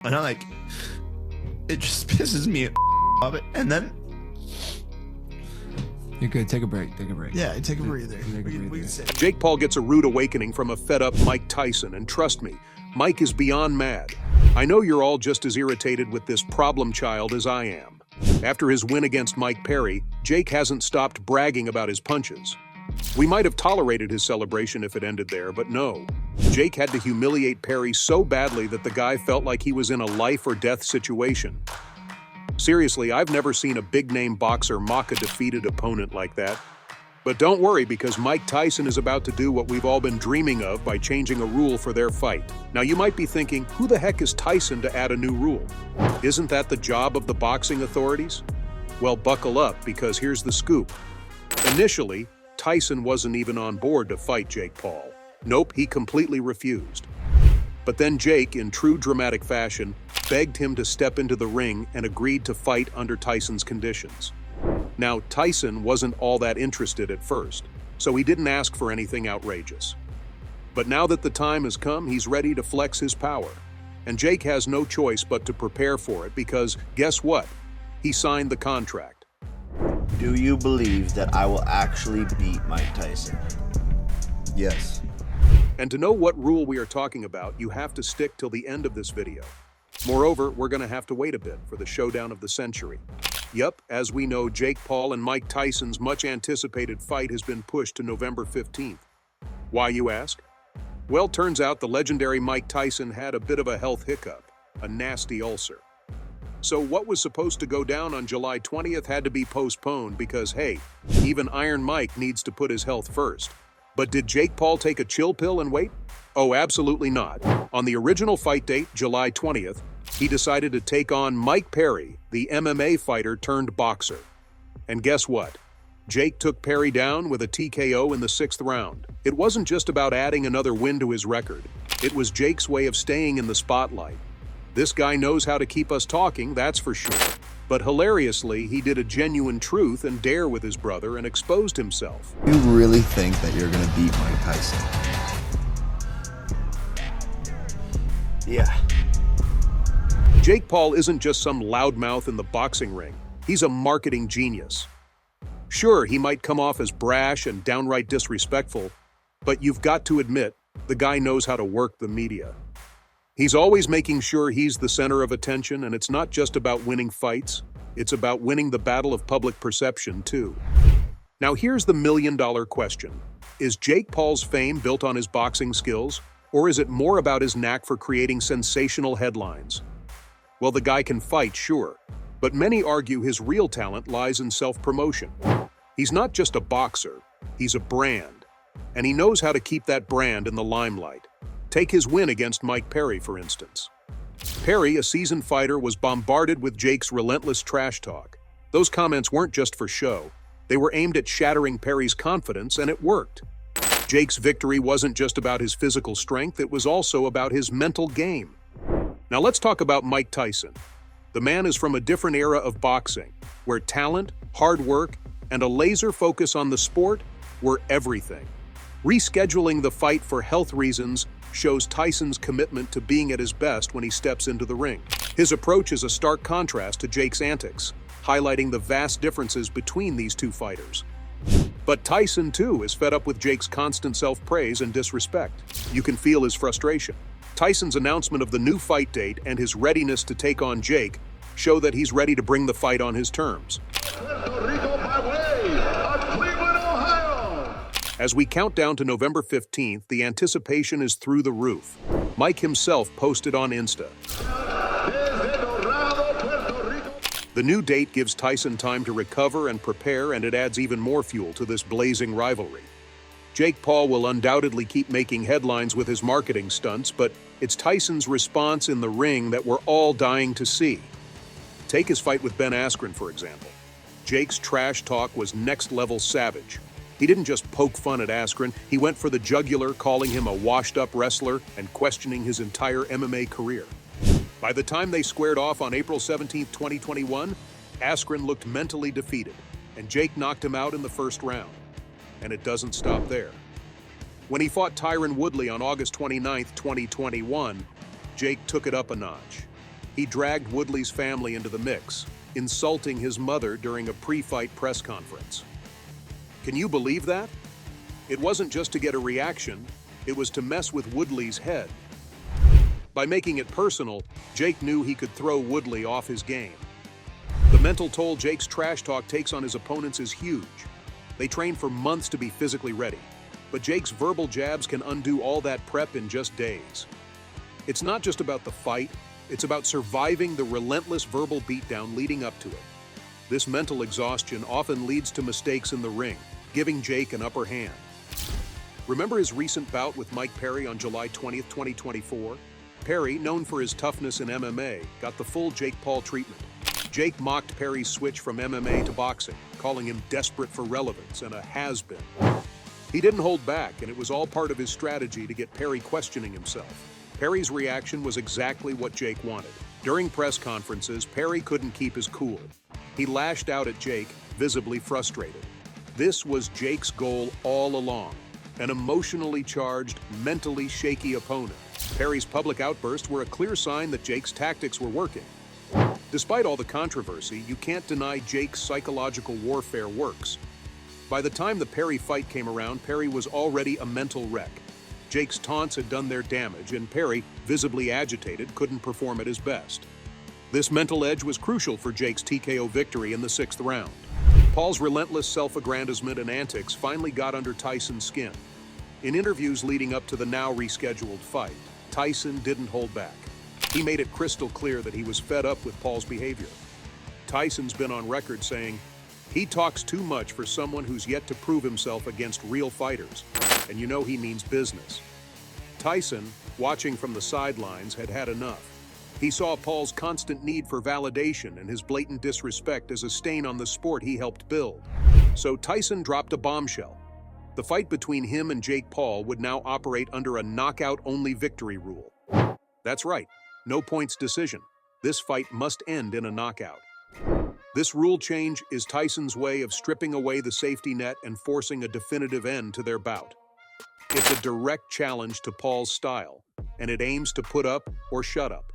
And it just pisses me off. And then, you're good. Take a break. Take a break. yeah, take a breather. Take a We breather. can say. Jake Paul gets a rude awakening from a fed-up Mike Tyson, and trust me, Mike is beyond mad. I know you're all just as irritated with this problem child as I am. After his win against Mike Perry, Jake hasn't stopped bragging about his punches. We might have tolerated his celebration if it ended there, but no. Jake had to humiliate Perry so badly that the guy felt like he was in a life-or-death situation. Seriously, I've never seen a big-name boxer mock a defeated opponent like that. But don't worry, because Mike Tyson is about to do what we've all been dreaming of by changing a rule for their fight. Now, you might be thinking, who the heck is Tyson to add a new rule? Isn't that the job of the boxing authorities? Well, buckle up, because here's the scoop. Initially, Tyson wasn't even on board to fight Jake Paul. Nope, he completely refused. But then Jake, in true dramatic fashion, begged him to step into the ring and agreed to fight under Tyson's conditions. Now, Tyson wasn't all that interested at first, so he didn't ask for anything outrageous. But now that the time has come, he's ready to flex his power. And Jake has no choice but to prepare for it because, guess what? He signed the contract. Do you believe that I will actually beat Mike Tyson? Yes. And to know what rule we are talking about, you have to stick till the end of this video. Moreover, we're going to have to wait a bit for the showdown of the century. Yup, as we know, Jake Paul and Mike Tyson's much-anticipated fight has been pushed to November 15th. Why, you ask? Well, turns out the legendary Mike Tyson had a bit of a health hiccup, a nasty ulcer. So what was supposed to go down on July 20th had to be postponed because, hey, even Iron Mike needs to put his health first. But did Jake Paul take a chill pill and wait? Oh, absolutely not. On the original fight date, July 20th, he decided to take on Mike Perry, the MMA fighter turned boxer. And guess what? Jake took Perry down with a TKO in the 6th round. It wasn't just about adding another win to his record. It was Jake's way of staying in the spotlight. This guy knows how to keep us talking, that's for sure. But hilariously, he did a genuine truth and dare with his brother and exposed himself. You really think that you're gonna beat Mike Tyson? Yeah. Jake Paul isn't just some loudmouth in the boxing ring. He's a marketing genius. Sure, he might come off as brash and downright disrespectful, but you've got to admit, the guy knows how to work the media. He's always making sure he's the center of attention, and it's not just about winning fights, it's about winning the battle of public perception, too. Now here's the million-dollar question. Is Jake Paul's fame built on his boxing skills, or is it more about his knack for creating sensational headlines? Well, the guy can fight, sure, but many argue his real talent lies in self-promotion. He's not just a boxer, he's a brand, and he knows how to keep that brand in the limelight. Take his win against Mike Perry, for instance. Perry, a seasoned fighter, was bombarded with Jake's relentless trash talk. Those comments weren't just for show. They were aimed at shattering Perry's confidence, and it worked. Jake's victory wasn't just about his physical strength, it was also about his mental game. Now let's talk about Mike Tyson. The man is from a different era of boxing, where talent, hard work, and a laser focus on the sport were everything. Rescheduling the fight for health reasons shows Tyson's commitment to being at his best when he steps into the ring. His approach is a stark contrast to Jake's antics, highlighting the vast differences between these two fighters. But Tyson, too, is fed up with Jake's constant self-praise and disrespect. You can feel his frustration. Tyson's announcement of the new fight date and his readiness to take on Jake show that he's ready to bring the fight on his terms. As we count down to November 15th, the anticipation is through the roof. Mike himself posted on Insta. The new date gives Tyson time to recover and prepare, and it adds even more fuel to this blazing rivalry. Jake Paul will undoubtedly keep making headlines with his marketing stunts, but it's Tyson's response in the ring that we're all dying to see. Take his fight with Ben Askren, for example. Jake's trash talk was next-level savage. He didn't just poke fun at Askren, he went for the jugular, calling him a washed-up wrestler and questioning his entire MMA career. By the time they squared off on April 17, 2021, Askren looked mentally defeated, and Jake knocked him out in the first round. And it doesn't stop there. When he fought Tyron Woodley on August 29, 2021, Jake took it up a notch. He dragged Woodley's family into the mix, insulting his mother during a pre-fight press conference. Can you believe that? It wasn't just to get a reaction, it was to mess with Woodley's head. By making it personal, Jake knew he could throw Woodley off his game. The mental toll Jake's trash talk takes on his opponents is huge. They train for months to be physically ready, but Jake's verbal jabs can undo all that prep in just days. It's not just about the fight, it's about surviving the relentless verbal beatdown leading up to it. This mental exhaustion often leads to mistakes in the ring, giving Jake an upper hand. Remember his recent bout with Mike Perry on July 20th, 2024? Perry, known for his toughness in MMA, got the full Jake Paul treatment. Jake mocked Perry's switch from MMA to boxing, calling him desperate for relevance and a has-been. He didn't hold back, and it was all part of his strategy to get Perry questioning himself. Perry's reaction was exactly what Jake wanted. During press conferences, Perry couldn't keep his cool. He lashed out at Jake, visibly frustrated. This was Jake's goal all along, an emotionally charged, mentally shaky opponent. Perry's public outbursts were a clear sign that Jake's tactics were working. Despite all the controversy, you can't deny Jake's psychological warfare works. By the time the Perry fight came around, Perry was already a mental wreck. Jake's taunts had done their damage, and Perry, visibly agitated, couldn't perform at his best. This mental edge was crucial for Jake's TKO victory in the 6th round. Paul's relentless self-aggrandizement and antics finally got under Tyson's skin. In interviews leading up to the now rescheduled fight, Tyson didn't hold back. He made it crystal clear that he was fed up with Paul's behavior. Tyson's been on record saying, "He talks too much for someone who's yet to prove himself against real fighters." And you know he means business. Tyson, watching from the sidelines, had had enough. He saw Paul's constant need for validation and his blatant disrespect as a stain on the sport he helped build. So Tyson dropped a bombshell. The fight between him and Jake Paul would now operate under a knockout-only victory rule. That's right, no points decision. This fight must end in a knockout. This rule change is Tyson's way of stripping away the safety net and forcing a definitive end to their bout. It's a direct challenge to Paul's style, and it aims to put up or shut up.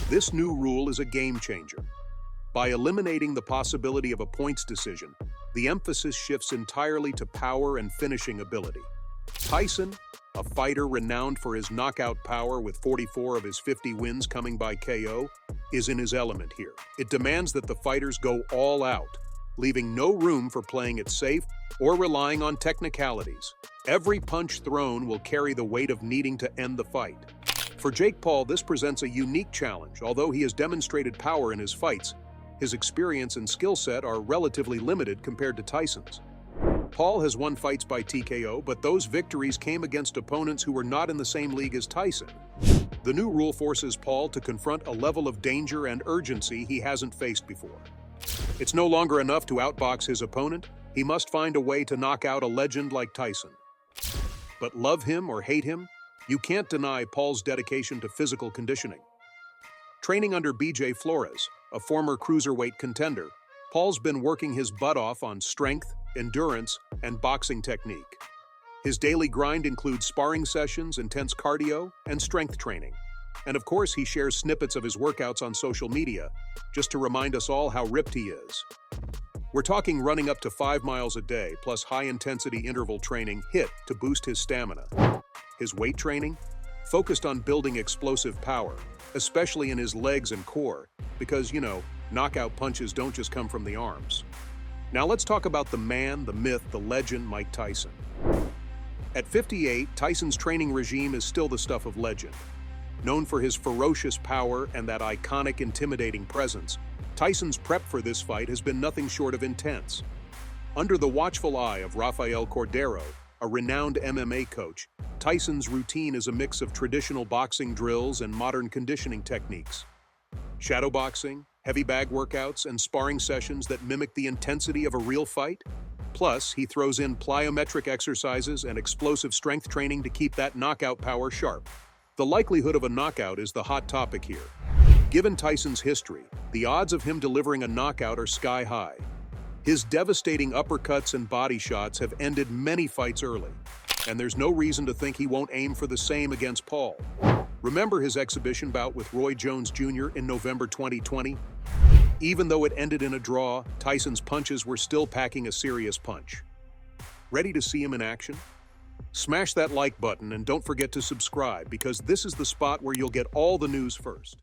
This new rule is a game changer. By eliminating the possibility of a points decision, the emphasis shifts entirely to power and finishing ability. Tyson, a fighter renowned for his knockout power with 44 of his 50 wins coming by KO, is in his element here. It demands that the fighters go all out, leaving no room for playing it safe or relying on technicalities. Every punch thrown will carry the weight of needing to end the fight. For Jake Paul, this presents a unique challenge. Although he has demonstrated power in his fights, his experience and skill set are relatively limited compared to Tyson's. Paul has won fights by TKO, but those victories came against opponents who were not in the same league as Tyson. The new rule forces Paul to confront a level of danger and urgency he hasn't faced before. It's no longer enough to outbox his opponent. He must find a way to knock out a legend like Tyson. But love him or hate him, you can't deny Paul's dedication to physical conditioning. Training under BJ Flores, a former cruiserweight contender, Paul's been working his butt off on strength, endurance, and boxing technique. His daily grind includes sparring sessions, intense cardio, and strength training. And of course, he shares snippets of his workouts on social media, just to remind us all how ripped he is. We're talking running up to 5 miles a day, plus high-intensity interval training HIIT to boost his stamina. His weight training? Focused on building explosive power, especially in his legs and core, because, knockout punches don't just come from the arms. Now let's talk about the man, the myth, the legend, Mike Tyson. At 58, Tyson's training regime is still the stuff of legend. Known for his ferocious power and that iconic, intimidating presence, Tyson's prep for this fight has been nothing short of intense. Under the watchful eye of Rafael Cordero, a renowned MMA coach, Tyson's routine is a mix of traditional boxing drills and modern conditioning techniques. Shadowboxing, heavy bag workouts, and sparring sessions that mimic the intensity of a real fight. Plus, he throws in plyometric exercises and explosive strength training to keep that knockout power sharp. The likelihood of a knockout is the hot topic here. Given Tyson's history, the odds of him delivering a knockout are sky high. His devastating uppercuts and body shots have ended many fights early, and there's no reason to think he won't aim for the same against Paul. Remember his exhibition bout with Roy Jones Jr. in November 2020? Even though it ended in a draw, Tyson's punches were still packing a serious punch. Ready to see him in action? Smash that like button and don't forget to subscribe because this is the spot where you'll get all the news first.